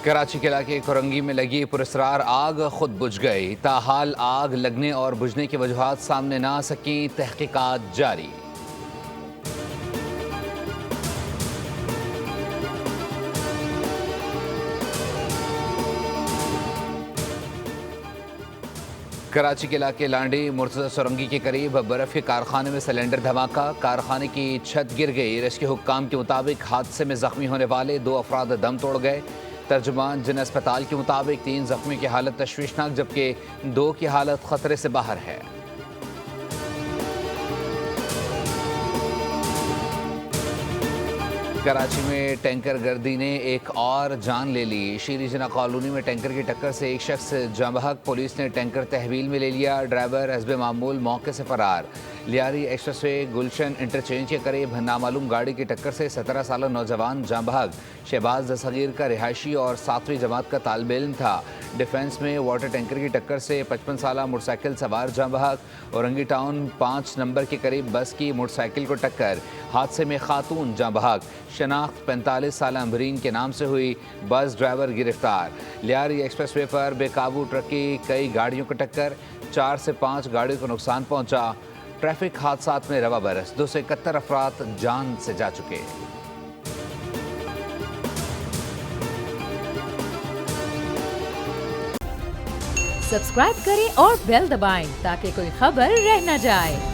कराची के इलाके कोरंगी में लगी पुरस्रार आग खुद बुझ गई। ताहाल आग लगने और बुझने की वजूहात सामने ना आ सकी। तहकीकात जारी। कराची के इलाके लांडी मुर्तज़ा सुरंगी के करीब बर्फ़ के कारखाने में सिलेंडर धमाका। कारखाने की छत गिर गई। रेस्क्यू हुक्काम के मुताबिक हादसे में जख्मी होने वाले 2 अफराद दम तोड़ गए। तर्जुमान जिन अस्पताल के मुताबिक 3 जख्मी की हालत तशवीशनाक, जबकि 2 की हालत खतरे से बाहर है। कराची में टैंकर गर्दी ने एक और जान ले ली। शीरी जना कॉलोनी में टैंकर की टक्कर से एक शख्स जाँ बहक। पुलिस ने टैंकर तहवील में ले लिया। ड्राइवर हस्बे मामूल मौके से फरार। लियारी एक्सप्रेसवे गुलशन इंटरचेंज के करीब नामालूम गाड़ी की टक्कर से 17 साल नौजवान जाँ बहक। शहबाज दस्तगीर का रिहायशी और 7वीं जमात का तालिब इल्म था। डिफेंस में वाटर टैंकर की टक्कर से 55 साल मोटरसाइकिल सवार जाँ बहक। औरंगी टाउन 5 नंबर के करीब बस की मोटरसाइकिल को टक्कर। हादसे में खातून जाँ बहक। शनाख्त 45 साल अमरीन के नाम से हुई। बस ड्राइवर गिरफ्तार। लियारी एक्सप्रेसवे पर बेकाबू ट्रक की कई गाड़ियों को टक्कर। 4 से 5 गाड़ियों को नुकसान पहुंचा। ट्रैफिक हादसात में रवा बरस 271 अफराद जान से जा चुके। सब्सक्राइब करें और बेल दबाएं ताकि कोई खबर रह न जाए।